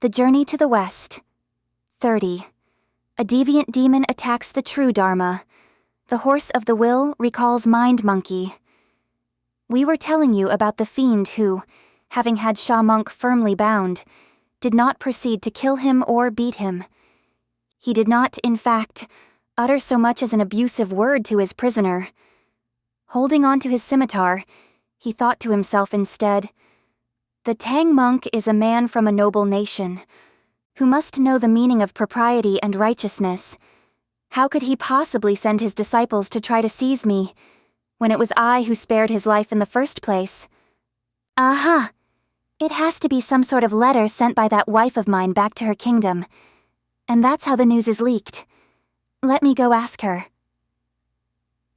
The Journey to the West. 30. A deviant demon attacks the true Dharma. The Horse of the Will recalls Mind Monkey. We were telling you about the fiend who, having had Sha Monk firmly bound, did not proceed to kill him or beat him. He did not, in fact, utter so much as an abusive word to his prisoner. Holding on to his scimitar, he thought to himself instead, "The Tang monk is a man from a noble nation, who must know the meaning of propriety and righteousness. How could he possibly send his disciples to try to seize me, when it was I who spared his life in the first place? Aha! It has to be some sort of letter sent by that wife of mine back to her kingdom, and that's how the news is leaked. Let me go ask her."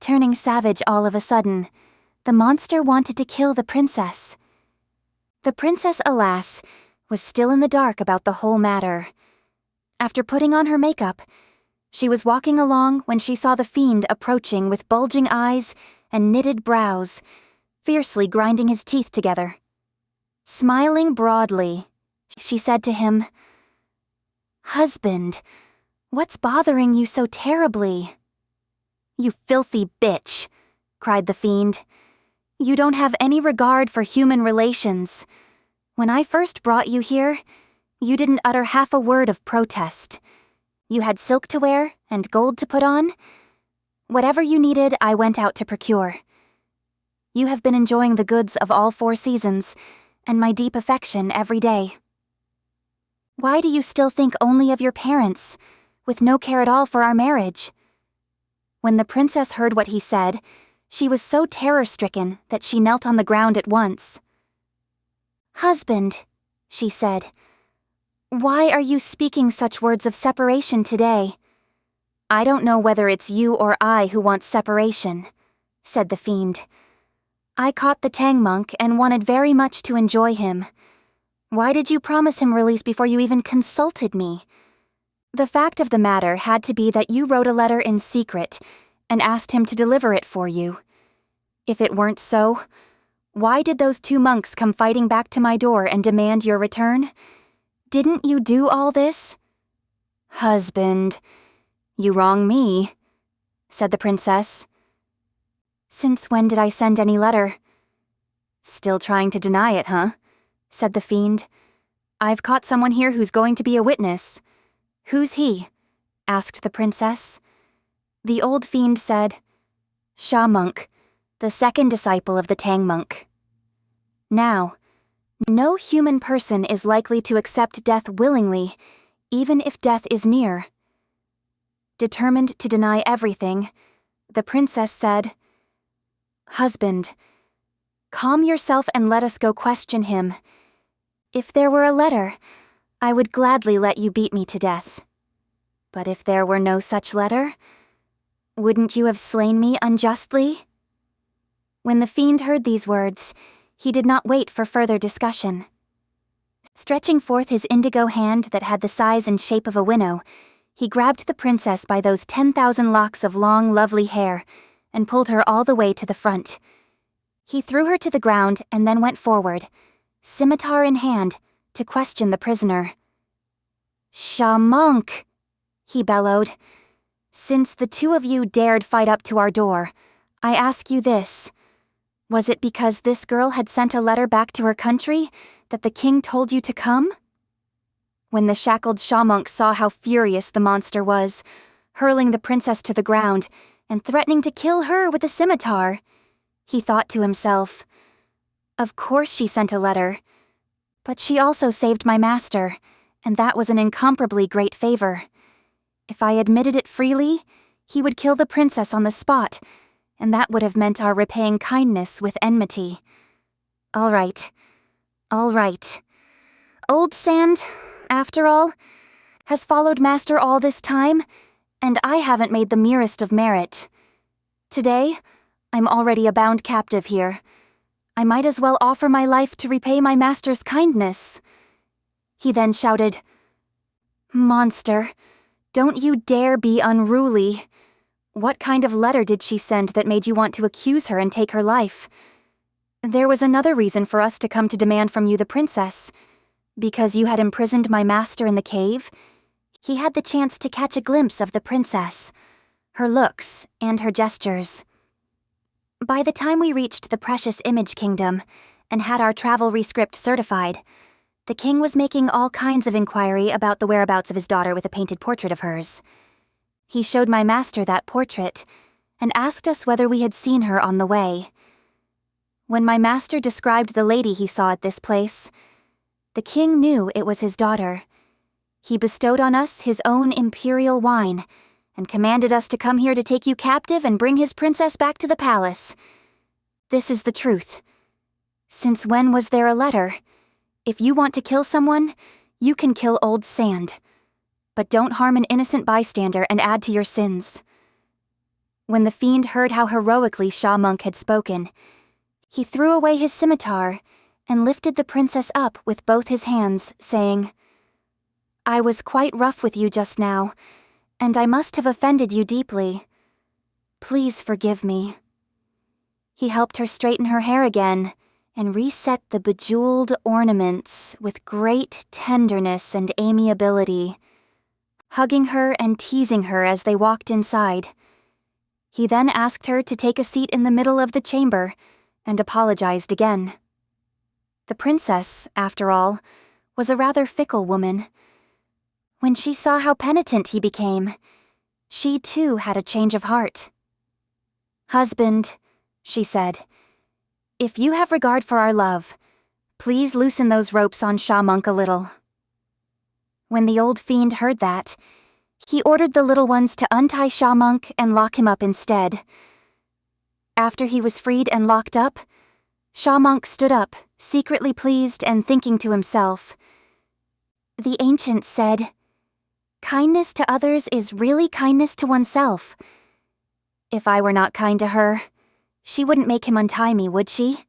Turning savage all of a sudden, the monster wanted to kill the princess. The princess, alas, was still in the dark about the whole matter. After putting on her makeup, she was walking along when she saw the fiend approaching with bulging eyes and knitted brows, fiercely grinding his teeth together. Smiling broadly, she said to him, "Husband, what's bothering you so terribly?" "You filthy bitch," cried the fiend. "You don't have any regard for human relations. When I first brought you here, you didn't utter half a word of protest. You had silk to wear and gold to put on. Whatever you needed, I went out to procure. You have been enjoying the goods of all 4 seasons, and my deep affection every day. Why do you still think only of your parents, with no care at all for our marriage?" When the princess heard what he said, she was so terror-stricken that she knelt on the ground at once. "Husband," she said, "why are you speaking such words of separation today?" "I don't know whether it's you or I who wants separation," said the fiend. "I caught the Tang monk and wanted very much to enjoy him. Why did you promise him release before you even consulted me? The fact of the matter had to be that you wrote a letter in secret and asked him to deliver it for you. If it weren't so, why did those 2 monks come fighting back to my door and demand your return? Didn't you do all this?" "Husband, you wrong me," said the princess. "Since when did I send any letter?" "Still trying to deny it, huh?" said the fiend. "I've caught someone here who's going to be a witness." "Who's he?" asked the princess. The old fiend said, "Sha Monk, the 2nd disciple of the Tang monk. Now, no human person is likely to accept death willingly, even if death is near." Determined to deny everything, the princess said, "Husband, calm yourself and let us go question him. If there were a letter, I would gladly let you beat me to death. But if there were no such letter, wouldn't you have slain me unjustly?" When the fiend heard these words, he did not wait for further discussion. Stretching forth his indigo hand that had the size and shape of a winnow, he grabbed the princess by those 10,000 locks of long, lovely hair and pulled her all the way to the front. He threw her to the ground and then went forward, scimitar in hand, to question the prisoner. "Sha Monk," he bellowed, "since the 2 of you dared fight up to our door, I ask you this. Was it because this girl had sent a letter back to her country that the king told you to come?" When the shackled Sha Monk saw how furious the monster was, hurling the princess to the ground and threatening to kill her with a scimitar, he thought to himself, "Of course she sent a letter, but she also saved my master, and that was an incomparably great favor. If I admitted it freely, he would kill the princess on the spot, and that would have meant our repaying kindness with enmity. All right. Old Sand, after all, has followed Master all this time, and I haven't made the merest of merit. Today, I'm already a bound captive here. I might as well offer my life to repay my master's kindness." He then shouted, "Monster, don't you dare be unruly. What kind of letter did she send that made you want to accuse her and take her life? There was another reason for us to come to demand from you the princess. Because you had imprisoned my master in the cave, he had the chance to catch a glimpse of the princess, her looks, and her gestures. By the time we reached the precious image kingdom and had our travel rescript certified, the king was making all kinds of inquiry about the whereabouts of his daughter with a painted portrait of hers. He showed my master that portrait and asked us whether we had seen her on the way. When my master described the lady he saw at this place, the king knew it was his daughter. He bestowed on us his own imperial wine and commanded us to come here to take you captive and bring his princess back to the palace. This is the truth. Since when was there a letter? If you want to kill someone, you can kill old sand. But don't harm an innocent bystander and add to your sins. When the fiend heard how heroically Sha Monk had spoken, he threw away his scimitar and lifted the princess up with both his hands, saying, "I was quite rough with you just now, and I must have offended you deeply. Please forgive me." He helped her straighten her hair again and reset the bejeweled ornaments with great tenderness and amiability, hugging her and teasing her as they walked inside. He then asked her to take a seat in the middle of the chamber and apologized again. The princess, after all, was a rather fickle woman. When she saw how penitent he became, she too had a change of heart. "Husband," she said, "if you have regard for our love, please loosen those ropes on Sha Monk a little." When the old fiend heard that, he ordered the little ones to untie Sha Monk and lock him up instead. After he was freed and locked up, Sha Monk stood up, secretly pleased and thinking to himself, "The ancients said, kindness to others is really kindness to oneself. If I were not kind to her, she wouldn't make him untie me, would she?"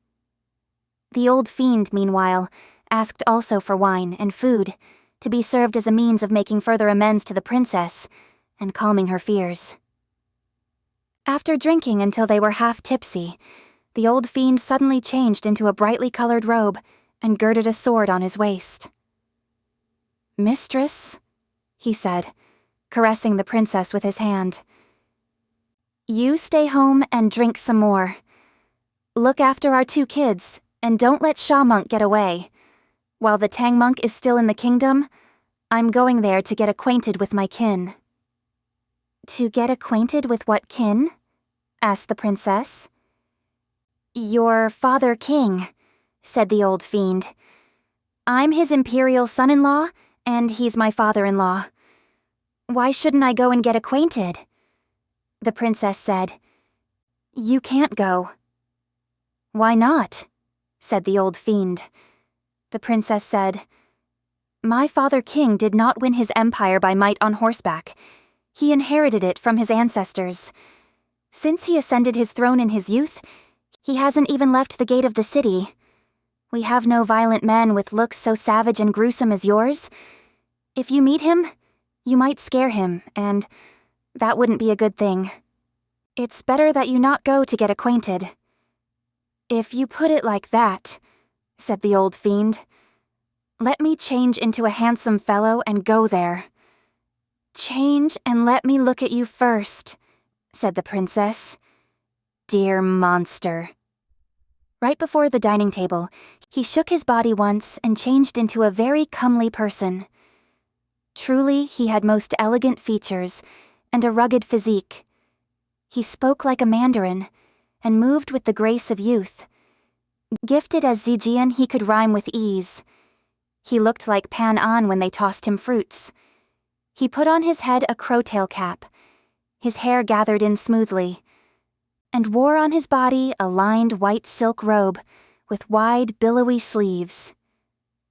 The old fiend, meanwhile, asked also for wine and food, to be served as a means of making further amends to the princess and calming her fears. After drinking until they were half tipsy, the old fiend suddenly changed into a brightly colored robe and girded a sword on his waist. "Mistress," he said, caressing the princess with his hand, "you stay home and drink some more. Look after our 2 kids and don't let Sha Monk get away. While the Tang Monk is still in the kingdom, I'm going there to get acquainted with my kin." "To get acquainted with what kin?" asked the princess. "Your father king," said the old fiend. "I'm his imperial son-in-law, and he's my father-in-law. Why shouldn't I go and get acquainted?" The princess said, "You can't go." "Why not?" said the old fiend. The princess said, "My father king did not win his empire by might on horseback. He inherited it from his ancestors. Since he ascended his throne in his youth, he hasn't even left the gate of the city. We have no violent men with looks so savage and gruesome as yours. If you meet him, you might scare him, and that wouldn't be a good thing. It's better that you not go to get acquainted." "If you put it like that," said the old fiend, "let me change into a handsome fellow and go there." "Change and let me look at you first," said the princess. "Dear monster." Right before the dining table, he shook his body once and changed into a very comely person. Truly, he had most elegant features and a rugged physique. He spoke like a mandarin and moved with the grace of youth. Gifted as Zijian, he could rhyme with ease. He looked like Pan An when they tossed him fruits. He put on his head a crowtail cap, his hair gathered in smoothly, and wore on his body a lined white silk robe with wide, billowy sleeves.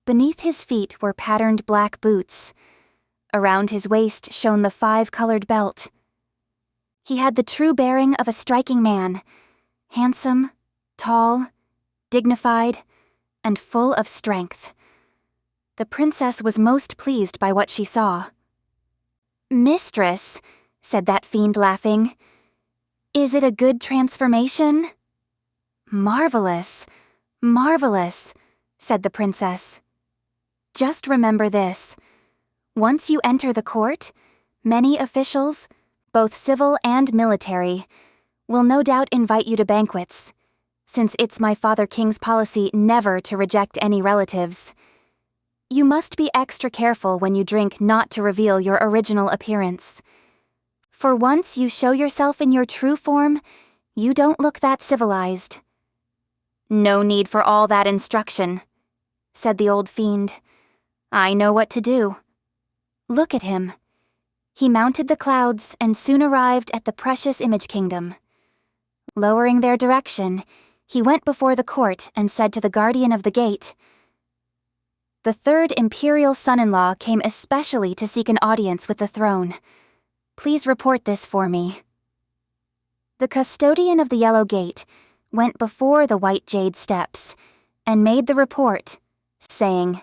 Beneath his feet were patterned black boots. Around his waist shone the 5-colored belt. He had the true bearing of a striking man, handsome, tall, dignified, and full of strength. The princess was most pleased by what she saw. "Mistress," said that fiend laughing, "is it a good transformation?" "Marvelous, marvelous," said the princess. Just remember this. Once you enter the court, many officials, both civil and military, will no doubt invite you to banquets, since it's my father king's policy never to reject any relatives. You must be extra careful when you drink not to reveal your original appearance. For once you show yourself in your true form, you don't look that civilized. No need for all that instruction, said the old fiend. I know what to do. Look at him. He mounted the clouds and soon arrived at the precious image kingdom. Lowering their direction, he went before the court and said to the guardian of the gate, "The third imperial son-in-law came especially to seek an audience with the throne. Please report this for me." The custodian of the yellow gate went before the white jade steps and made the report, saying,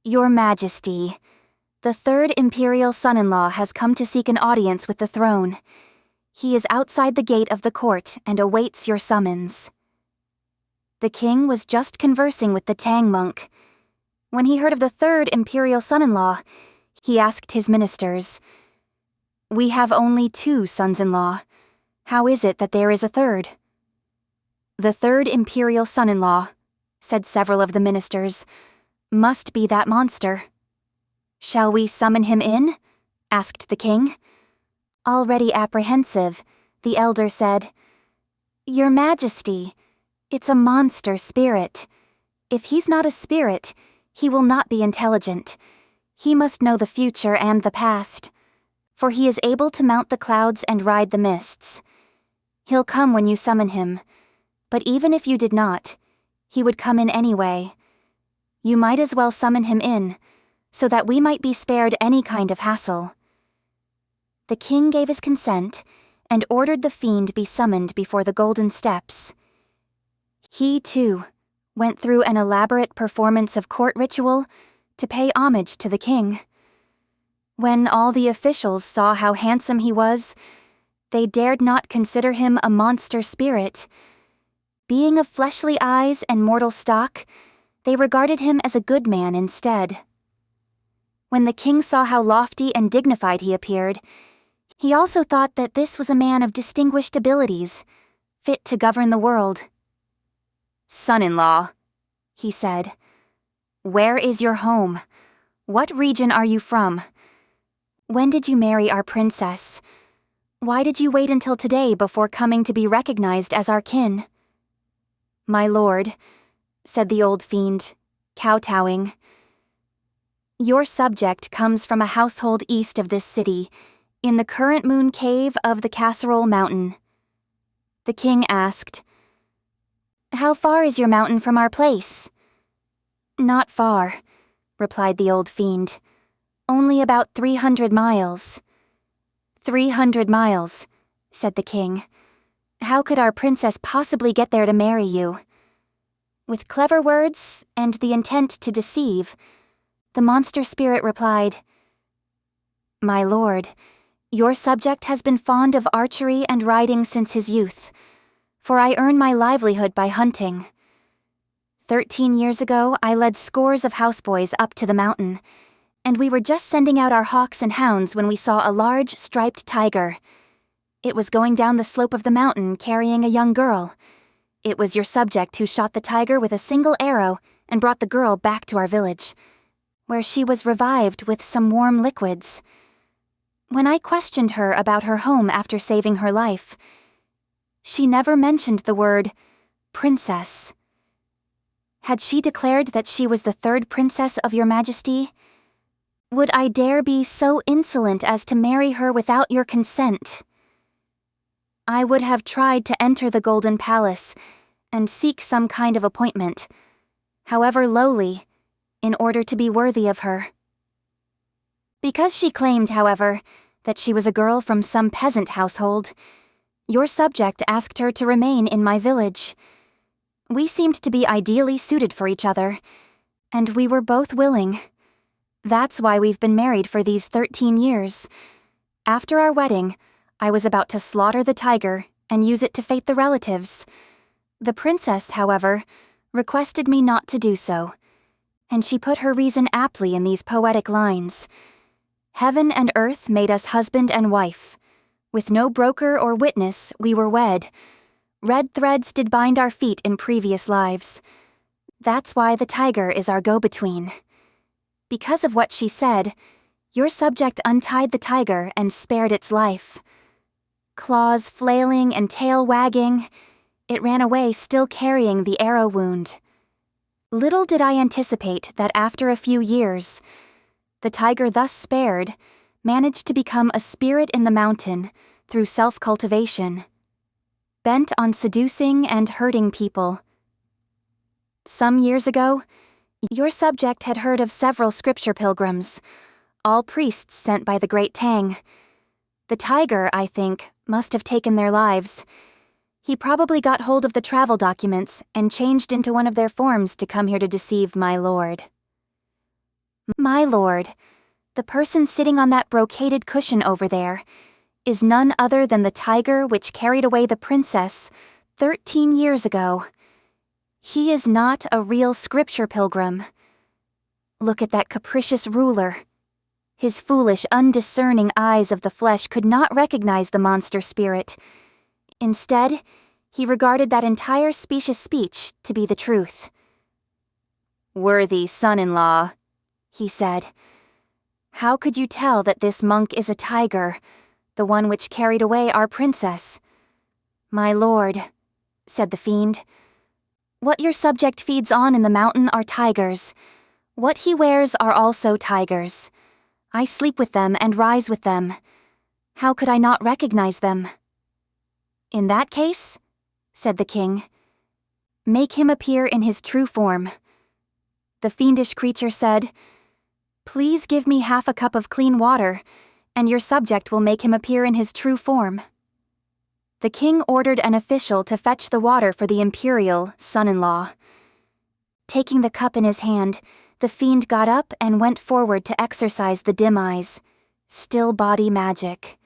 "Your Majesty, the third imperial son-in-law has come to seek an audience with the throne. He is outside the gate of the court and awaits your summons." The king was just conversing with the Tang monk. When he heard of the third imperial son-in-law, he asked his ministers, "We have only 2 sons-in-law. How is it that there is a third?" "The third imperial son-in-law," said several of the ministers, "must be that monster." "Shall we summon him in?" asked the king. Already apprehensive, the elder said, "Your Majesty, it's a monster spirit. If he's not a spirit, he will not be intelligent. He must know the future and the past, for he is able to mount the clouds and ride the mists. He'll come when you summon him, but even if you did not, he would come in anyway. You might as well summon him in, so that we might be spared any kind of hassle." The king gave his consent and ordered the fiend be summoned before the golden steps. He, too, went through an elaborate performance of court ritual to pay homage to the king. When all the officials saw how handsome he was, they dared not consider him a monster spirit. Being of fleshly eyes and mortal stock, they regarded him as a good man instead. When the king saw how lofty and dignified he appeared, he also thought that this was a man of distinguished abilities, fit to govern the world. "Son-in-law," he said, "where is your home? What region are you from? When did you marry our princess? Why did you wait until today before coming to be recognized as our kin?" "My lord," said the old fiend, kowtowing, "your subject comes from a household east of this city, in the current moon cave of the Casserole Mountain." The king asked, "How far is your mountain from our place?" "Not far," replied the old fiend. "Only about 300 miles. 300 miles, said the king. "How could our princess possibly get there to marry you?" With clever words and the intent to deceive, the monster spirit replied, "My lord, your subject has been fond of archery and riding since his youth, for I earn my livelihood by hunting. 13 years ago, I led scores of houseboys up to the mountain, and we were just sending out our hawks and hounds when we saw a large striped tiger. It was going down the slope of the mountain carrying a young girl. It was your subject who shot the tiger with a single arrow and brought the girl back to our village, where she was revived with some warm liquids. When I questioned her about her home after saving her life, she never mentioned the word princess. Had she declared that she was the third princess of your Majesty? Would I dare be so insolent as to marry her without your consent? I would have tried to enter the Golden Palace and seek some kind of appointment, however lowly, in order to be worthy of her. Because she claimed, however, that she was a girl from some peasant household, your subject asked her to remain in my village. We seemed to be ideally suited for each other, and we were both willing. That's why we've been married for these 13 years. After our wedding, I was about to slaughter the tiger and use it to fate the relatives. The princess, however, requested me not to do so, And she put her reason aptly in these poetic lines. Heaven and earth made us husband and wife. With no broker or witness, we were wed. Red threads did bind our feet in previous lives. That's why the tiger is our go-between. Because of what she said, your subject untied the tiger and spared its life. Claws flailing and tail wagging, it ran away still carrying the arrow wound. Little did I anticipate that after a few years, the tiger thus spared managed to become a spirit in the mountain through self-cultivation, bent on seducing and hurting people. Some years ago, your subject had heard of several scripture pilgrims, all priests sent by the Great Tang. The tiger, I think, must have taken their lives. He probably got hold of the travel documents and changed into one of their forms to come here to deceive my lord. My lord, the person sitting on that brocaded cushion over there, is none other than the tiger which carried away the princess 13 years ago. He is not a real scripture pilgrim. Look at that capricious ruler. His foolish, undiscerning eyes of the flesh could not recognize the monster spirit. Instead, he regarded that entire specious speech to be the truth. "Worthy son-in-law," he said, "how could you tell that this monk is a tiger, the one which carried away our princess?" "My lord," said the fiend, "what your subject feeds on in the mountain are tigers. What he wears are also tigers. I sleep with them and rise with them. How could I not recognize them?" "In that case," said the king, "make him appear in his true form." The fiendish creature said, "Please give me half a cup of clean water, and your subject will make him appear in his true form." The king ordered an official to fetch the water for the imperial son-in-law. Taking the cup in his hand, the fiend got up and went forward to exercise the dim eyes, still body magic.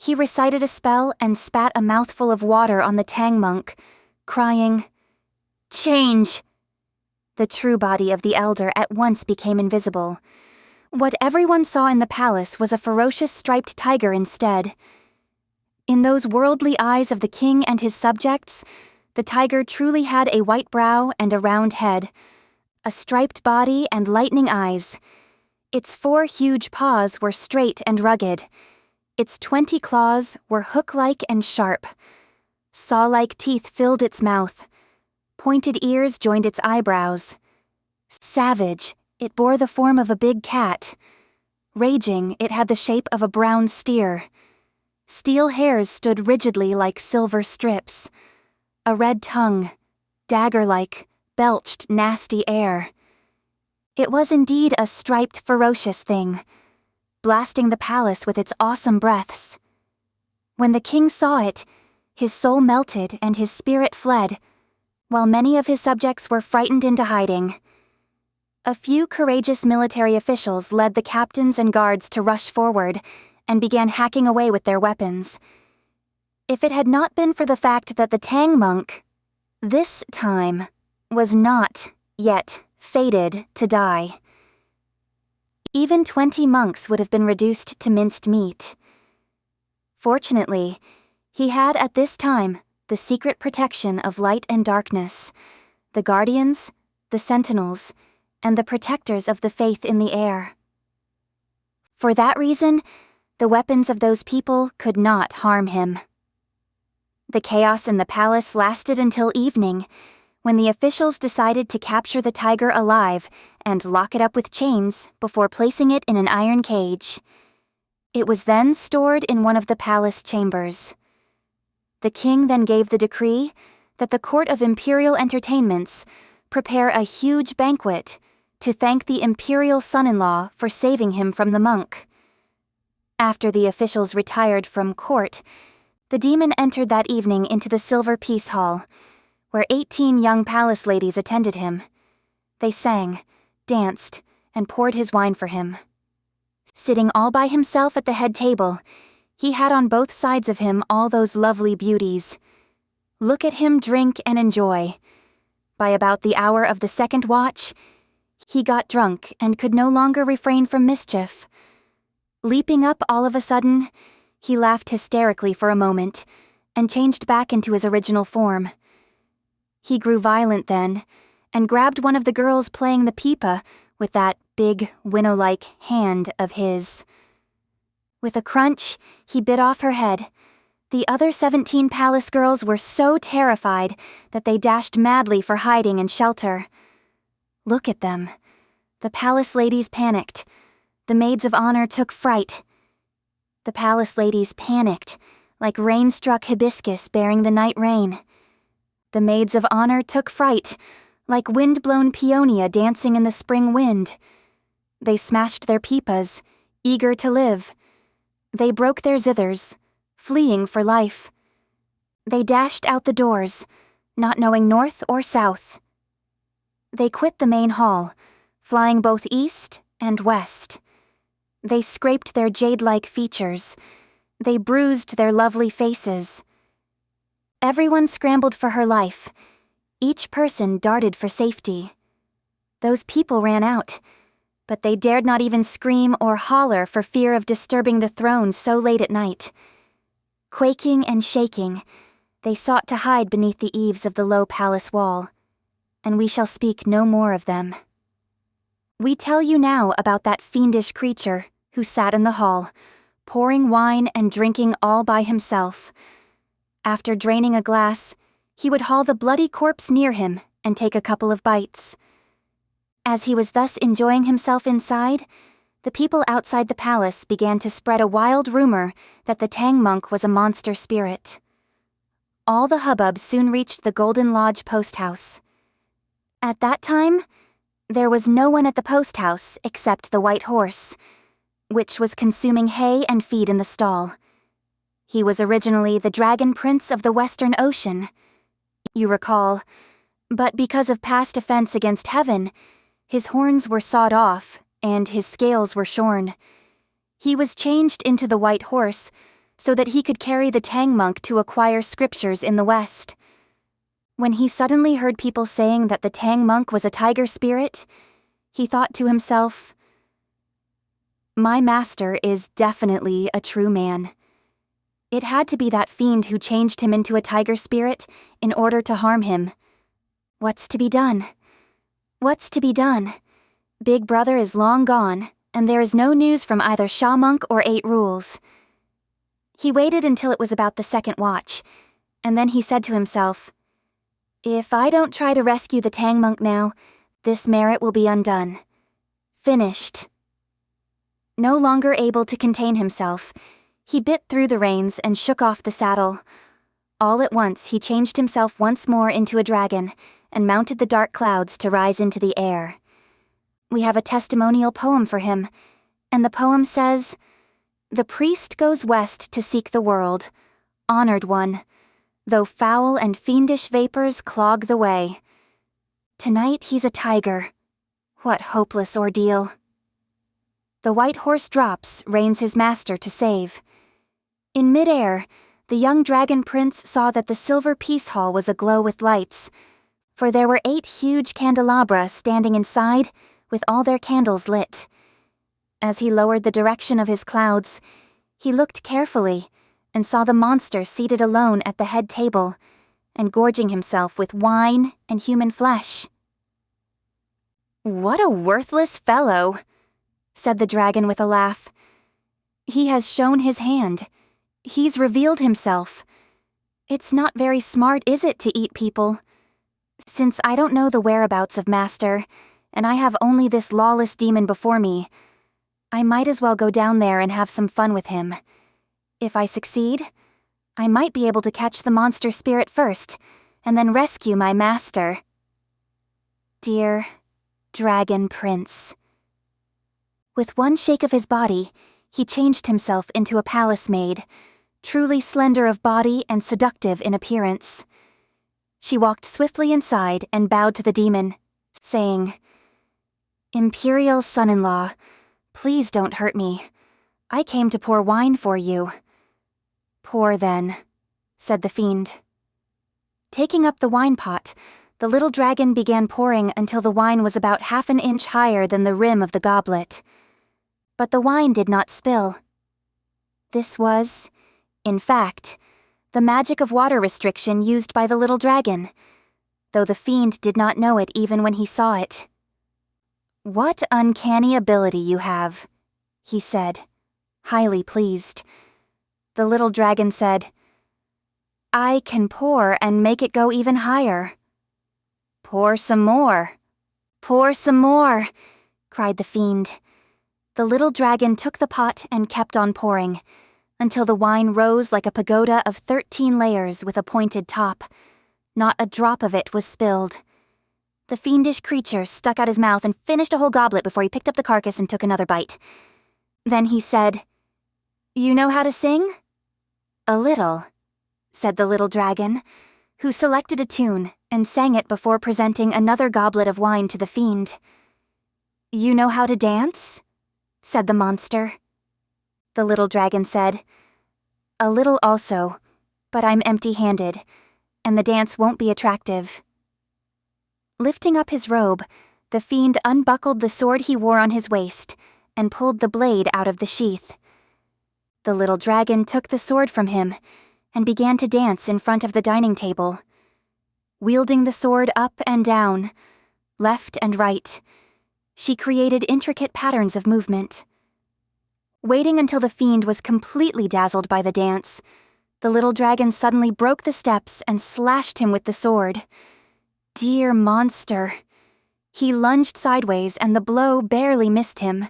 He recited a spell and spat a mouthful of water on the Tang monk, crying, "Change!" The true body of the elder at once became invisible. What everyone saw in the palace was a ferocious striped tiger instead. In those worldly eyes of the king and his subjects, the tiger truly had a white brow and a round head, a striped body and lightning eyes. Its 4 huge paws were straight and rugged. Its 20 claws were hook-like and sharp. Saw-like teeth filled its mouth. Pointed ears joined its eyebrows. Savage, it bore the form of a big cat. Raging, it had the shape of a brown steer. Steel hairs stood rigidly like silver strips. A red tongue, dagger-like, belched nasty air. It was indeed a striped, ferocious thing, blasting the palace with its awesome breaths. When the king saw it, his soul melted and his spirit fled, while many of his subjects were frightened into hiding. A few courageous military officials led the captains and guards to rush forward and began hacking away with their weapons. If it had not been for the fact that the Tang monk, this time, was not yet fated to die, even 20 monks would have been reduced to minced meat. Fortunately, he had at this time the secret protection of light and darkness, the guardians, the sentinels, and the protectors of the faith in the air. For that reason, the weapons of those people could not harm him. The chaos in the palace lasted until evening, when the officials decided to capture the tiger alive and lock it up with chains before placing it in an iron cage. It was then stored in one of the palace chambers. The king then gave the decree that the court of imperial entertainments prepare a huge banquet to thank the imperial son-in-law for saving him from the monk. After the officials retired from court, the demon entered that evening into the Silver Peace Hall, where 18 young palace ladies attended him. They sang, danced, and poured his wine for him. Sitting all by himself at the head table, he had on both sides of him all those lovely beauties. Look at him drink and enjoy. By about the hour of the second watch, He got drunk and could no longer refrain from mischief. Leaping up all of a sudden, he laughed hysterically for a moment and changed back into his original form. He grew violent then and grabbed one of the girls playing the pipa with that big, winnow-like hand of his. With a crunch, he bit off her head. The other 17 palace girls were so terrified that they dashed madly for hiding and shelter. Look at them. The palace ladies panicked. The maids of honor took fright. The palace ladies panicked, like rain-struck hibiscus bearing the night rain. The maids of honor took fright, like wind-blown peonia dancing in the spring wind. They smashed their pipas, eager to live. They broke their zithers, fleeing for life. They dashed out the doors, not knowing north or south. They quit the main hall, flying both east and west. They scraped their jade-like features. They bruised their lovely faces. Everyone scrambled for her life. Each person darted for safety. Those people ran out, but they dared not even scream or holler for fear of disturbing the throne so late at night. Quaking and shaking, they sought to hide beneath the eaves of the low palace wall, and we shall speak no more of them. We tell you now about that fiendish creature who sat in the hall, pouring wine and drinking all by himself. After draining a glass, he would haul the bloody corpse near him and take a couple of bites. As he was thus enjoying himself inside, the people outside the palace began to spread a wild rumor that the Tang monk was a monster spirit. All the hubbub soon reached the Golden Lodge post house. At that time, there was no one at the post house except the white horse, which was consuming hay and feed in the stall. He was originally the dragon prince of the Western Ocean, you recall, but because of past offense against heaven, his horns were sawed off and his scales were shorn. He was changed into the white horse so that he could carry the Tang monk to acquire scriptures in the West. When he suddenly heard people saying that the Tang monk was a tiger spirit, he thought to himself, "My master is definitely a true man." It had to be that fiend who changed him into a tiger spirit in order to harm him. What's to be done? What's to be done? Big Brother is long gone, and there is no news from either Sha Monk or Eight Rules. He waited until it was about the second watch, and then he said to himself, "If I don't try to rescue the Tang monk now, this merit will be undone. Finished." No longer able to contain himself, he bit through the reins and shook off the saddle. All at once he changed himself once more into a dragon and mounted the dark clouds to rise into the air. We have a testimonial poem for him, and the poem says, "The priest goes west to seek the world, honored one, though foul and fiendish vapors clog the way. Tonight he's a tiger. What hopeless ordeal." The white horse drops, reins his master to save. In midair, the young dragon prince saw that the silver peace hall was aglow with lights, for there were 8 huge candelabra standing inside with all their candles lit. As he lowered the direction of his clouds, he looked carefully and saw the monster seated alone at the head table and gorging himself with wine and human flesh. "What a worthless fellow," said the dragon with a laugh. "He has shown his hand. He's revealed himself. It's not very smart, is it, to eat people? Since I don't know the whereabouts of Master, and I have only this lawless demon before me, I might as well go down there and have some fun with him. If I succeed, I might be able to catch the monster spirit first, and then rescue my master." Dear Dragon Prince. With one shake of his body, he changed himself into a palace maid, truly slender of body and seductive in appearance. She walked swiftly inside and bowed to the demon, saying, "Imperial son-in-law, please don't hurt me. I came to pour wine for you." "Pour then," said the fiend. Taking up the wine pot, The little dragon began pouring until the wine was about half an inch higher than the rim of the goblet. But the wine did not spill. This was, in fact, the magic of water restriction used by the little dragon, though the fiend did not know it even when he saw it. "What uncanny ability you have," he said, highly pleased. The little dragon said, "I can pour and make it go even higher." "Pour some more. Pour some more," cried the fiend. The little dragon took the pot and kept on pouring, until the wine rose like a pagoda of 13 layers with a pointed top. Not a drop of it was spilled. The fiendish creature stuck out his mouth and finished a whole goblet before he picked up the carcass and took another bite. Then he said, "You know how to sing?" "A little," said the little dragon, who selected a tune and sang it before presenting another goblet of wine to the fiend. "You know how to dance?" said the monster. The little dragon said, "A little also, but I'm empty-handed, and the dance won't be attractive." Lifting up his robe, the fiend unbuckled the sword he wore on his waist and pulled the blade out of the sheath. The little dragon took the sword from him and began to dance in front of the dining table, wielding the sword up and down, left and right. She created intricate patterns of movement. Waiting until the fiend was completely dazzled by the dance, the little dragon suddenly broke the steps and slashed him with the sword. Dear monster! He lunged sideways and the blow barely missed him.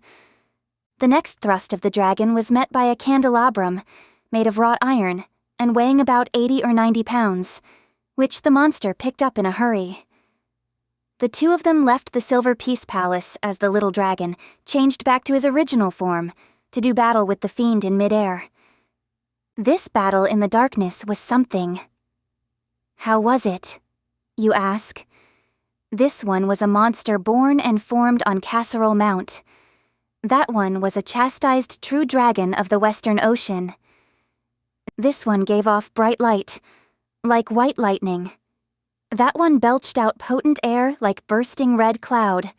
The next thrust of the dragon was met by a candelabrum made of wrought iron and weighing about 80 or 90 pounds, which the monster picked up in a hurry. The two of them left the Silver Peace Palace as the little dragon changed back to his original form to do battle with the fiend in midair. This battle in the darkness was something. How was it, you ask? This one was a monster born and formed on Casserole Mount. That one was a chastised true dragon of the Western Ocean. This one gave off bright light, like white lightning. That one belched out potent air like bursting red cloud.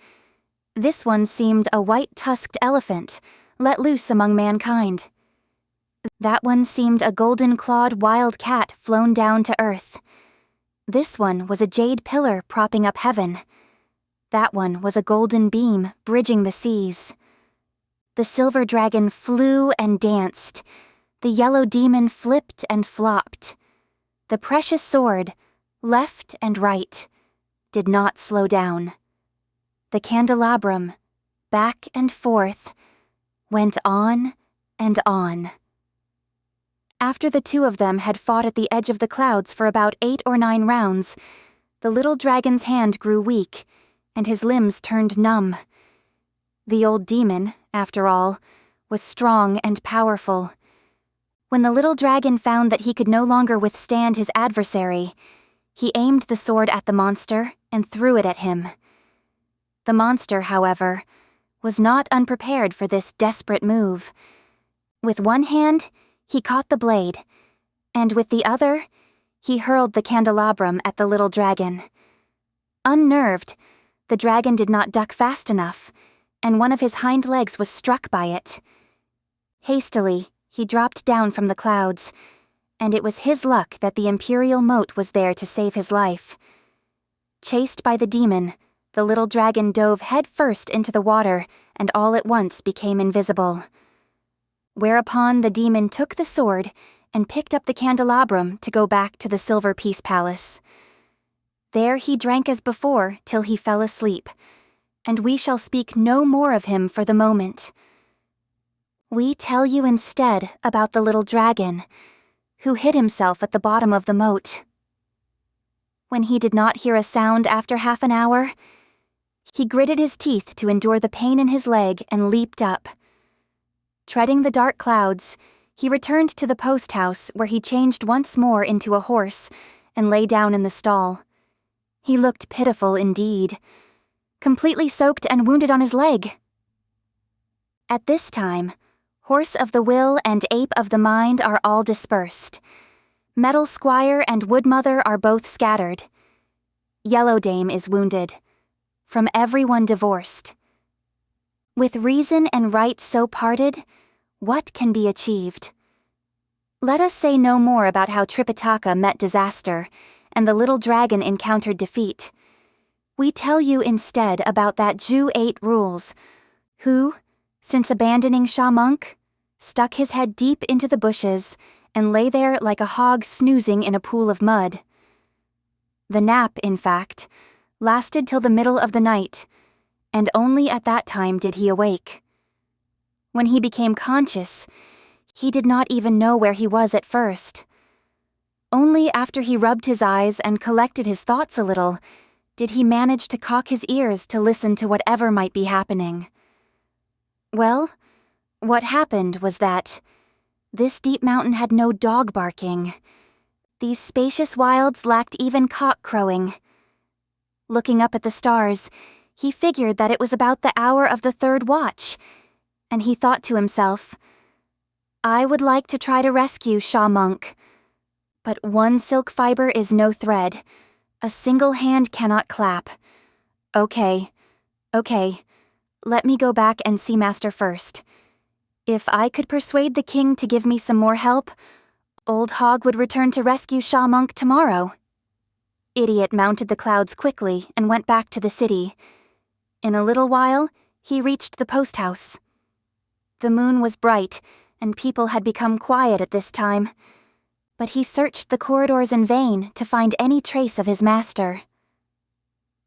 This one seemed a white-tusked elephant, let loose among mankind. That one seemed a golden-clawed wild cat flown down to earth. This one was a jade pillar propping up heaven. That one was a golden beam bridging the seas. The silver dragon flew and danced. The yellow demon flipped and flopped. The precious sword, left and right, did not slow down. The candelabrum, back and forth, went on and on. After the two of them had fought at the edge of the clouds for about 8 or 9 rounds, the little dragon's hand grew weak, and his limbs turned numb. The old demon, after all, was strong and powerful. When the little dragon found that he could no longer withstand his adversary, he aimed the sword at the monster and threw it at him. The monster, however, was not unprepared for this desperate move. With one hand, he caught the blade, and with the other, he hurled the candelabrum at the little dragon. Unnerved, the dragon did not duck fast enough, and one of his hind legs was struck by it. Hastily, he dropped down from the clouds, and it was his luck that the imperial moat was there to save his life. Chased by the demon, the little dragon dove headfirst into the water and all at once became invisible. Whereupon the demon took the sword and picked up the candelabrum to go back to the Silver Peace Palace. There he drank as before till he fell asleep, and we shall speak no more of him for the moment. We tell you instead about the little dragon, who hid himself at the bottom of the moat. When he did not hear a sound after half an hour, he gritted his teeth to endure the pain in his leg and leaped up. Treading the dark clouds, he returned to the post house where he changed once more into a horse and lay down in the stall. He looked pitiful indeed, completely soaked and wounded on his leg. At this time, Horse of the Will and Ape of the Mind are all dispersed. Metal Squire and Wood Mother are both scattered. Yellow Dame is wounded. From everyone divorced. With reason and right so parted, what can be achieved? Let us say no more about how Tripitaka met disaster, and the little dragon encountered defeat. We tell you instead about that Jew 8 rules, who, since abandoning Sha Monk, stuck his head deep into the bushes and lay there like a hog snoozing in a pool of mud. The nap, in fact, lasted till the middle of the night, and only at that time did he awake. When he became conscious, he did not even know where he was at first. Only after he rubbed his eyes and collected his thoughts a little did he manage to cock his ears to listen to whatever might be happening. Well, what happened was that this deep mountain had no dog barking. These spacious wilds lacked even cock crowing. Looking up at the stars, he figured that it was about the hour of the 3rd watch, and he thought to himself, I would like to try to rescue Sha Monk, but one silk fiber is no thread. A single hand cannot clap. Okay, let me go back and see Master first. If I could persuade the king to give me some more help, Old Hog would return to rescue Sha Monk tomorrow. Idiot mounted the clouds quickly and went back to the city. In a little while, he reached the post house. The moon was bright, and people had become quiet at this time, but he searched the corridors in vain to find any trace of his master.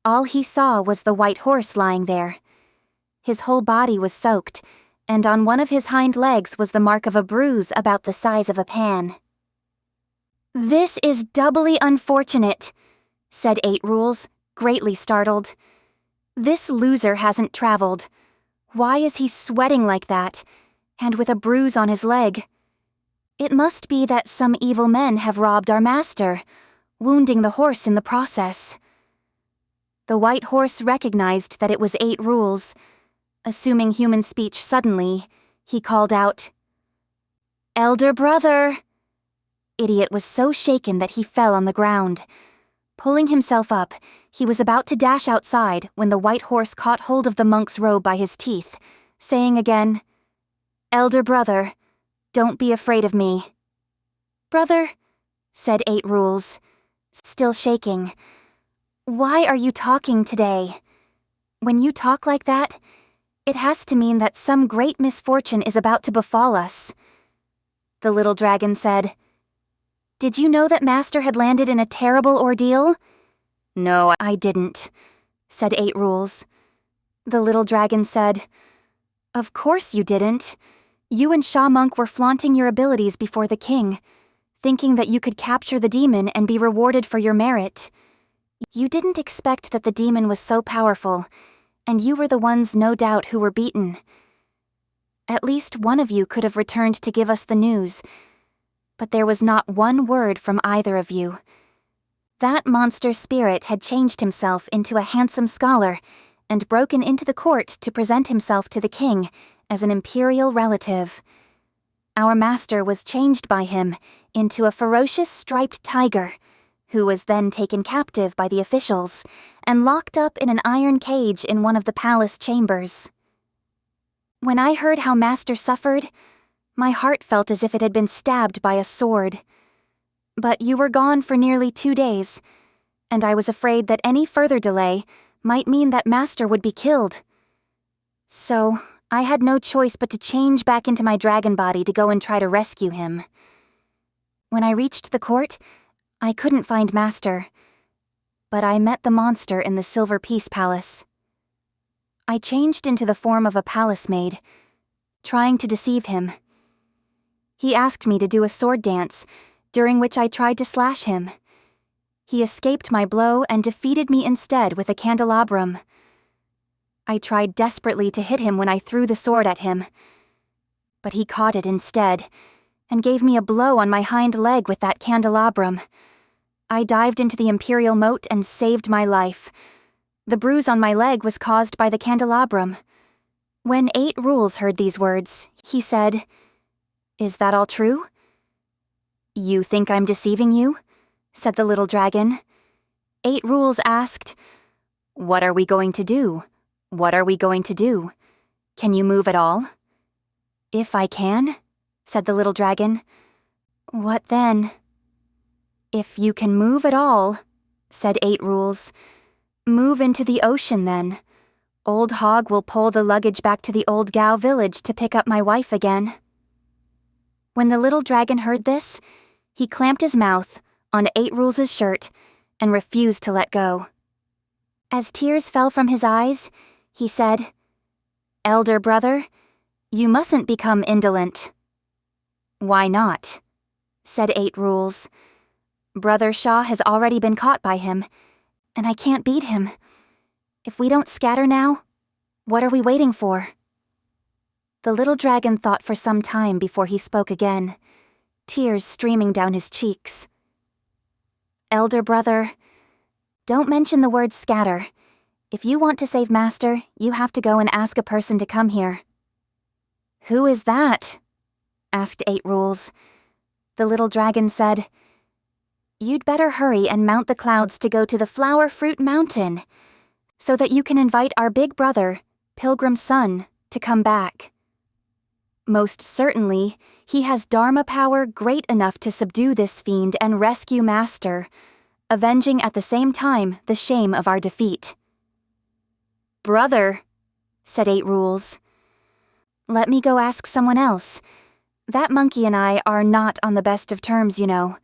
All he saw was the white horse lying there. His whole body was soaked, and on one of his hind legs was the mark of a bruise about the size of a pan. This is doubly unfortunate, said 8 Rules, greatly startled. This loser hasn't traveled. Why is he sweating like that, and with a bruise on his leg? It must be that some evil men have robbed our master, wounding the horse in the process. The white horse recognized that it was 8 Rules. Assuming human speech suddenly, he called out, Elder brother! Idiot was so shaken that he fell on the ground. Pulling himself up, he was about to dash outside when the white horse caught hold of the monk's robe by his teeth, saying again, Elder brother, don't be afraid of me. Brother, said 8 Rules, still shaking, why are you talking today? When you talk like that, it has to mean that some great misfortune is about to befall us. The little dragon said, Did you know that Master had landed in a terrible ordeal? No, I didn't, said 8 Rules. The little dragon said, Of course you didn't. You and Sha Monk were flaunting your abilities before the king, thinking that you could capture the demon and be rewarded for your merit. You didn't expect that the demon was so powerful, and you were the ones, no doubt, who were beaten. At least one of you could have returned to give us the news, but there was not one word from either of you. That monster spirit had changed himself into a handsome scholar and broken into the court to present himself to the king as an imperial relative. Our master was changed by him into a ferocious striped tiger, who was then taken captive by the officials and locked up in an iron cage in one of the palace chambers. When I heard how Master suffered, my heart felt as if it had been stabbed by a sword. But you were gone for nearly 2 days, and I was afraid that any further delay might mean that Master would be killed. So I had no choice but to change back into my dragon body to go and try to rescue him. When I reached the court, I couldn't find Master, but I met the monster in the Silver Peace Palace. I changed into the form of a palace maid, trying to deceive him. He asked me to do a sword dance, during which I tried to slash him. He escaped my blow and defeated me instead with a candelabrum. I tried desperately to hit him when I threw the sword at him, but he caught it instead, and gave me a blow on my hind leg with that candelabrum. I dived into the imperial moat and saved my life. The bruise on my leg was caused by the candelabrum. When 8 Rules heard these words, he said, Is that all true? You think I'm deceiving you? Said the little dragon. Eight Rules asked, "What are we going to do? What are we going to do? Can you move at all?" "If I can," said the little dragon. "What then?" "If you can move at all," said Eight Rules, "move into the ocean then. Old Hog will pull the luggage back to the old Gao village to pick up my wife again." When the little dragon heard this, he clamped his mouth on Eight Rules' shirt and refused to let go. As tears fell from his eyes, he said, "Elder brother, you mustn't become indolent." "Why not?" said Eight Rules. "Brother Shaw has already been caught by him, and I can't beat him. If we don't scatter now, what are we waiting for?" The little dragon thought for some time before he spoke again, tears streaming down his cheeks. "Elder brother, don't mention the word scatter. If you want to save Master, you have to go and ask a person to come here." "Who is that?" asked Eight Rules. The little dragon said, "You'd better hurry and mount the clouds to go to the Flower Fruit Mountain, so that you can invite our big brother, Pilgrim Sun, to come back. Most certainly, he has Dharma power great enough to subdue this fiend and rescue Master, avenging at the same time the shame of our defeat." "Brother," said Eight Rules. "Let me go ask someone else. That monkey and I are not on the best of terms, you know.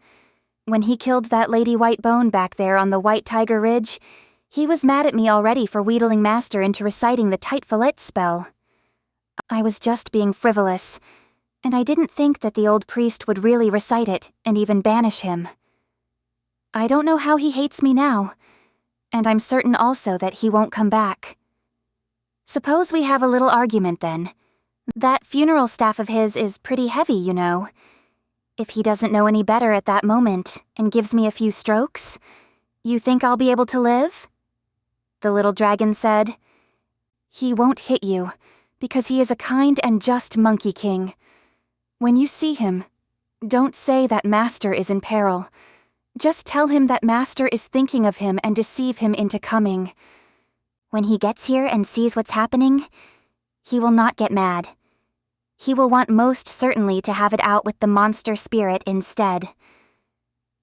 When he killed that Lady Whitebone back there on the White Tiger Ridge, he was mad at me already for wheedling Master into reciting the Tight Fillet spell. I was just being frivolous, and I didn't think that the old priest would really recite it and even banish him. I don't know how he hates me now, and I'm certain also that he won't come back. Suppose we have a little argument then. That funeral staff of his is pretty heavy, you know. If he doesn't know any better at that moment and gives me a few strokes, you think I'll be able to live?" The little dragon said, "He won't hit you, because he is a kind and just monkey king. When you see him, don't say that Master is in peril. Just tell him that Master is thinking of him and deceive him into coming. When he gets here and sees what's happening, he will not get mad. He will want most certainly to have it out with the monster spirit instead.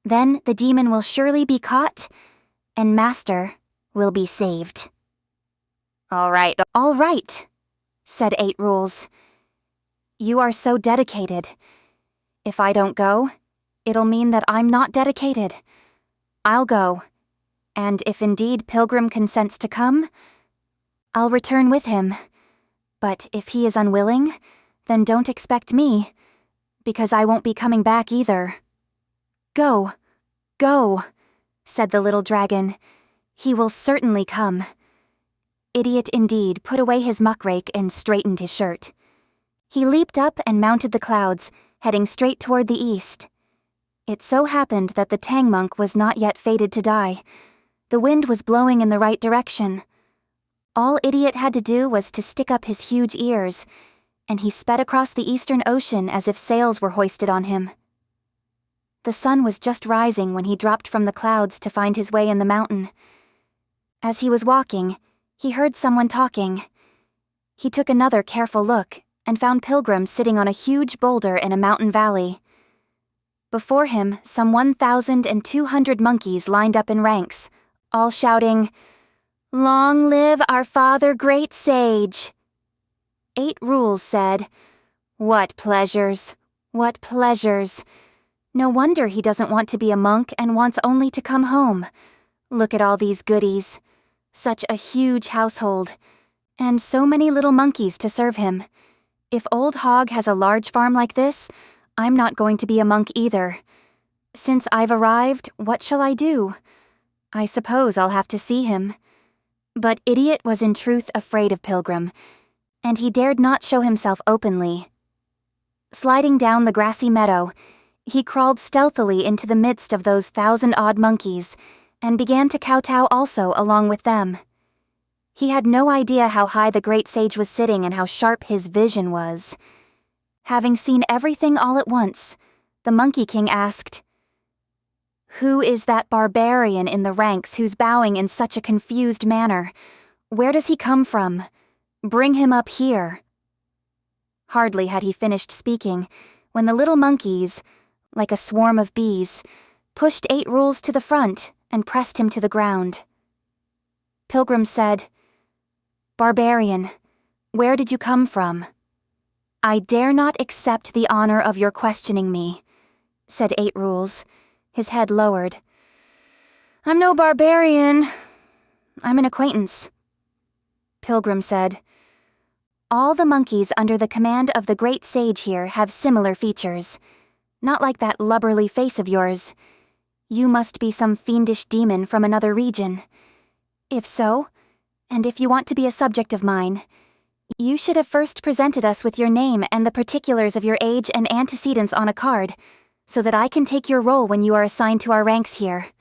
Then the demon will surely be caught, and Master will be saved." All right, said Eight Rules. "You are so dedicated. If I don't go, it'll mean that I'm not dedicated. I'll go, and if indeed Pilgrim consents to come, I'll return with him. But if he is unwilling, then don't expect me, because I won't be coming back either." Go, said the little dragon. "He will certainly come." Idiot indeed put away his muckrake and straightened his shirt. He leaped up and mounted the clouds, heading straight toward the east. It so happened that the Tang monk was not yet fated to die. The wind was blowing in the right direction. All Idiot had to do was to stick up his huge ears, and he sped across the eastern ocean as if sails were hoisted on him. The sun was just rising when he dropped from the clouds to find his way in the mountain. As he was walking, he heard someone talking. He took another careful look and found Pilgrim sitting on a huge boulder in a mountain valley. Before him, some 1,200 monkeys lined up in ranks, all shouting, "Long live our father great sage!" Eight Rules said, "What pleasures, what pleasures. No wonder he doesn't want to be a monk and wants only to come home. Look at all these goodies. Such a huge household, and so many little monkeys to serve him. If Old Hog has a large farm like this, I'm not going to be a monk either. Since I've arrived, what shall I do? I suppose I'll have to see him." But Idiot was in truth afraid of Pilgrim, and he dared not show himself openly. Sliding down the grassy meadow, he crawled stealthily into the midst of those 1,000-odd monkeys, and began to kowtow also along with them. He had no idea how high the great sage was sitting and how sharp his vision was. Having seen everything all at once, the Monkey King asked, Who is that barbarian in the ranks who's bowing in such a confused manner? Where does he come from? Bring him up here." Hardly had he finished speaking when the little monkeys, like a swarm of bees, pushed 8 Rules to the front and pressed him to the ground. Pilgrim said, "Barbarian, where did you come from?" "I dare not accept the honor of your questioning me," said 8 Rules, his head lowered. "I'm no barbarian. I'm an acquaintance." Pilgrim said, "All the monkeys under the command of the great sage here have similar features. Not like that lubberly face of yours. You must be some fiendish demon from another region. If so, and if you want to be a subject of mine, you should have first presented us with your name and the particulars of your age and antecedents on a card, so that I can take your role when you are assigned to our ranks here.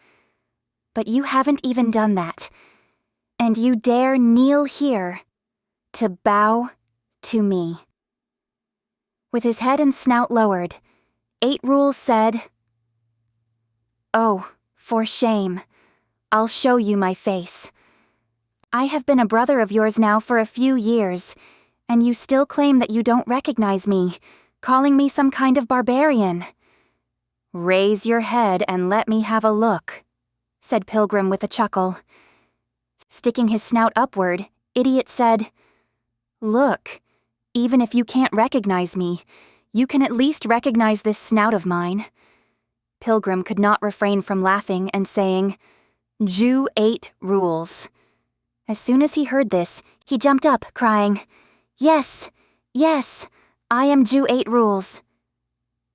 But you haven't even done that. And you dare kneel here to bow to me." With his head and snout lowered, 8 Rules said, "Oh, for shame. I'll show you my face. I have been a brother of yours now for a few years, and you still claim that you don't recognize me, calling me some kind of barbarian." "Raise your head and let me have a look," said Pilgrim with a chuckle. Sticking his snout upward, Idiot said, "Look, even if you can't recognize me, you can at least recognize this snout of mine." Pilgrim could not refrain from laughing and saying, "Jew 8 Rules." As soon as he heard this, he jumped up, crying, "Yes, yes, I am Jew 8 Rules."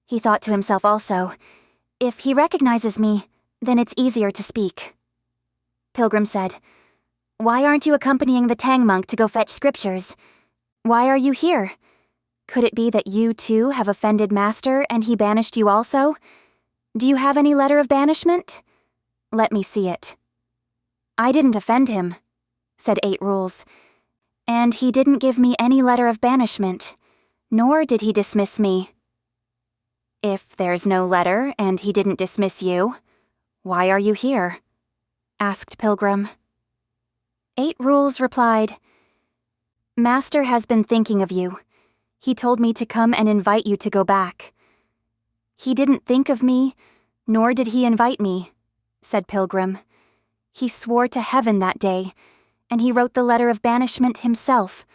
He thought to himself also, "If he recognizes me, then it's easier to speak." Pilgrim said, "Why aren't you accompanying the Tang monk to go fetch scriptures? Why are you here? Could it be that you too have offended Master and he banished you also? Do you have any letter of banishment? Let me see it." "I didn't offend him," said 8 Rules, "and he didn't give me any letter of banishment, nor did he dismiss me." "If there's no letter and he didn't dismiss you, why are you here?" asked Pilgrim. 8 Rules replied, "Master has been thinking of you. He told me to come and invite you to go back." "He didn't think of me, nor did he invite me," said Pilgrim. "He swore to heaven that day, and he wrote the letter of banishment himself.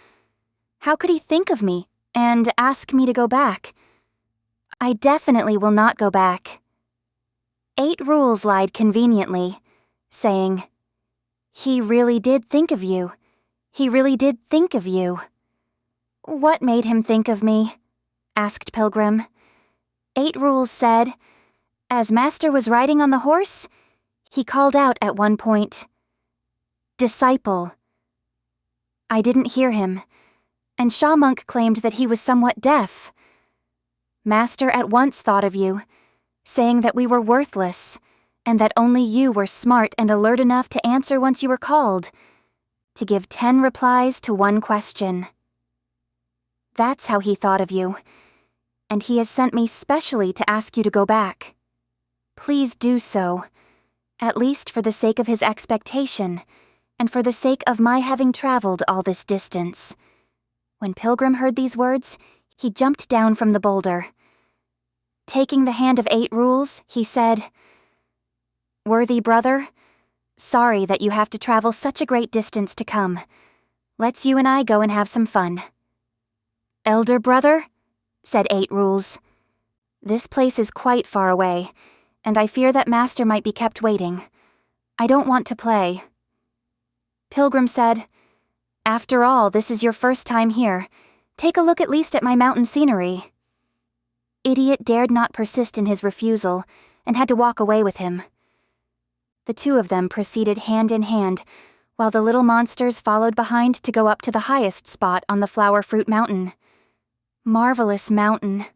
How could he think of me and ask me to go back? I definitely will not go back." 8 Rules lied conveniently, saying, "He really did think of you. He really did think of you." "What made him think of me?" asked Pilgrim. 8 Rules said, "As Master was riding on the horse, he called out at one point, 'Disciple.' I didn't hear him, and Shaw Monk claimed that he was somewhat deaf. Master at once thought of you, saying that we were worthless, and that only you were smart and alert enough to answer once you were called, to give 10 replies to 1 question. That's how he thought of you, and he has sent me specially to ask you to go back. Please do so, at least for the sake of his expectation, and for the sake of my having traveled all this distance." When Pilgrim heard these words, he jumped down from the boulder. Taking the hand of 8 Rules, he said, "Worthy brother, sorry that you have to travel such a great distance to come. Let's you and I go and have some fun." "Elder brother," said 8 Rules, "this place is quite far away, and I fear that Master might be kept waiting. I don't want to play." Pilgrim said, "After all, this is your first time here. Take a look at least at my mountain scenery." Idiot dared not persist in his refusal, and had to walk away with him. The 2 of them proceeded hand in hand, while the little monsters followed behind to go up to the highest spot on the Flower Fruit Mountain. Marvelous mountain.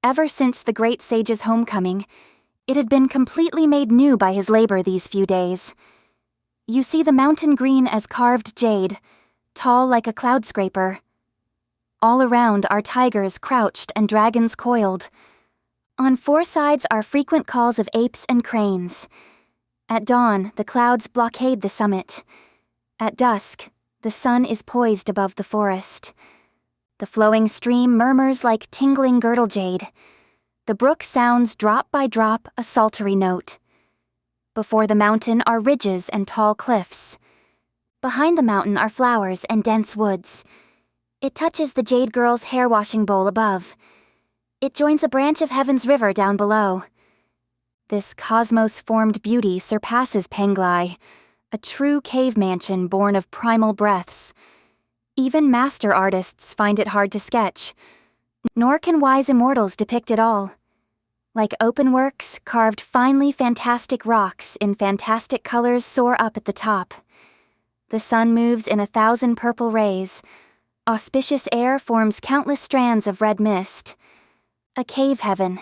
Ever since the great sage's homecoming, it had been completely made new by his labor these few days. You see the mountain green as carved jade, tall like a cloud scraper. All around are tigers crouched and dragons coiled. On four sides are frequent calls of apes and cranes. At dawn, the clouds blockade the summit. At dusk, the sun is poised above the forest. The flowing stream murmurs like tingling girdle jade. The brook sounds drop by drop a psaltery note. Before the mountain are ridges and tall cliffs. Behind the mountain are flowers and dense woods. It touches the jade girl's hair-washing bowl above. It joins a branch of heaven's river down below. This cosmos-formed beauty surpasses Penglai, a true cave mansion born of primal breaths. Even master artists find it hard to sketch, nor can wise immortals depict it all. Like open works, carved finely fantastic rocks in fantastic colors soar up at the top. The sun moves in 1,000 purple rays. Auspicious air forms countless strands of red mist. A cave heaven,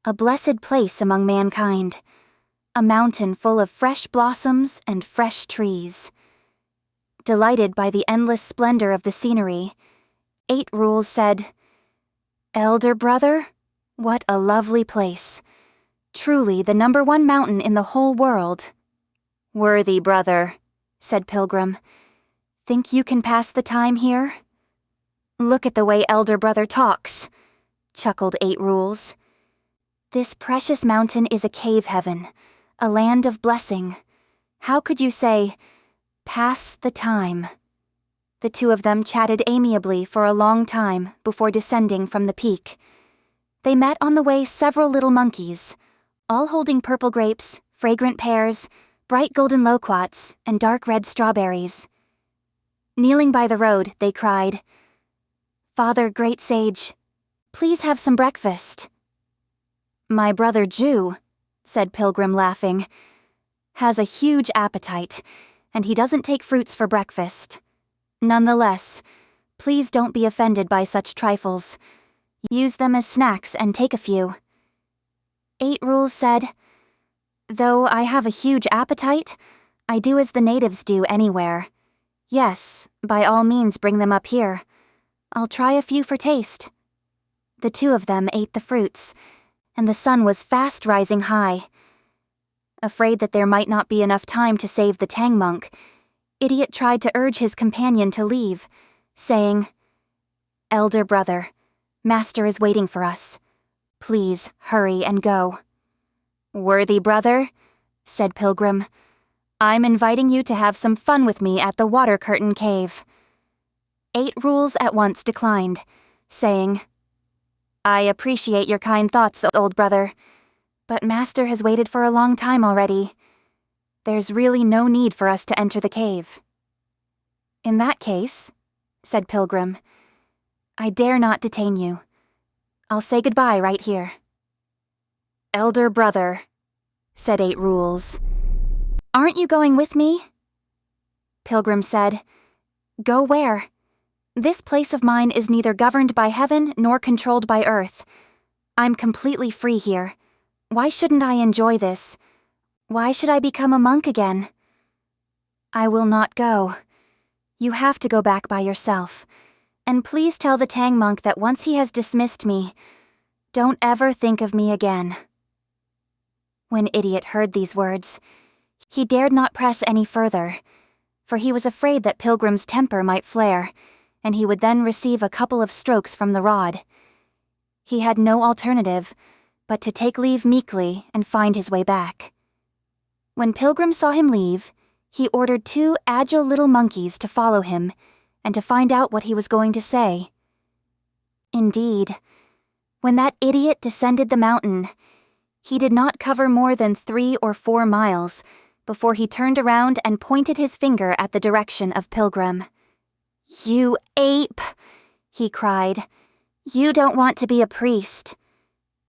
a blessed place among mankind. A mountain full of fresh blossoms and fresh trees. Delighted by the endless splendor of the scenery, 8 Rules said, "Elder brother, what a lovely place. Truly the #1 mountain in the whole world." "Worthy brother," said Pilgrim. "Think you can pass the time here?" "Look at the way Elder brother talks," chuckled 8 Rules. "This precious mountain is a cave heaven, a land of blessing. How could you say, 'pass the time'?" The two of them chatted amiably for a long time before descending from the peak. They met on the way several little monkeys, all holding purple grapes, fragrant pears, bright golden loquats, and dark red strawberries. Kneeling by the road, they cried, "Father, great sage, please have some breakfast." "My brother Ju," said Pilgrim laughing, "has a huge appetite, and he doesn't take fruits for breakfast. Nonetheless, please don't be offended by such trifles. Use them as snacks and take a few." 8 Rules said, "Though I have a huge appetite, I do as the natives do anywhere. Yes, by all means bring them up here. I'll try a few for taste." The two of them ate the fruits, and the sun was fast rising high. Afraid that there might not be enough time to save the Tang monk, Idiot tried to urge his companion to leave, saying, "Elder brother, Master is waiting for us. Please hurry and go." "Worthy brother," said Pilgrim, "I'm inviting you to have some fun with me at the Water Curtain Cave." 8 Rules at once declined, saying, "I appreciate your kind thoughts, old brother, but Master has waited for a long time already. There's really no need for us to enter the cave." "In that case," said Pilgrim, "I dare not detain you. I'll say goodbye right here." "Elder brother," said 8 Rules. "Aren't you going with me?" Pilgrim said, "Go where? This place of mine is neither governed by heaven nor controlled by earth. I'm completely free here. Why shouldn't I enjoy this? Why should I become a monk again?" "I will not go. You have to go back by yourself. And please tell the Tang monk that once he has dismissed me, don't ever think of me again." When Idiot heard these words, he dared not press any further, for he was afraid that Pilgrim's temper might flare, and he would then receive a couple of strokes from the rod. He had no alternative but to take leave meekly and find his way back. When Pilgrim saw him leave, he ordered 2 agile little monkeys to follow him and to find out what he was going to say. Indeed, when that idiot descended the mountain, he did not cover more than 3 or 4 miles before he turned around and pointed his finger at the direction of Pilgrim. "You ape!" he cried. "You don't want to be a priest.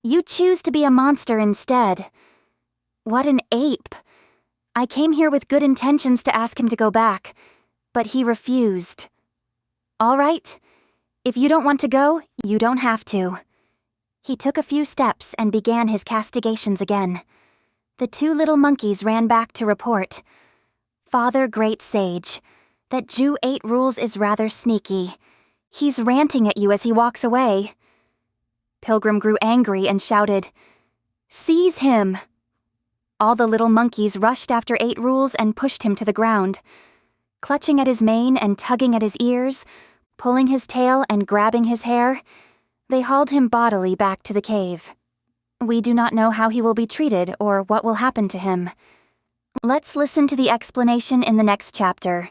You choose to be a monster instead. What an ape! I came here with good intentions to ask him to go back, but he refused. All right, if you don't want to go, you don't have to." He took a few steps and began his castigations again. The 2 little monkeys ran back to report, "Father Great Sage, that Jew 8 Rules is rather sneaky. He's ranting at you as he walks away." Pilgrim grew angry and shouted, "Seize him!" All the little monkeys rushed after 8 Rules and pushed him to the ground. Clutching at his mane and tugging at his ears, pulling his tail and grabbing his hair, they hauled him bodily back to the cave. We do not know how he will be treated or what will happen to him. Let's listen to the explanation in the next chapter.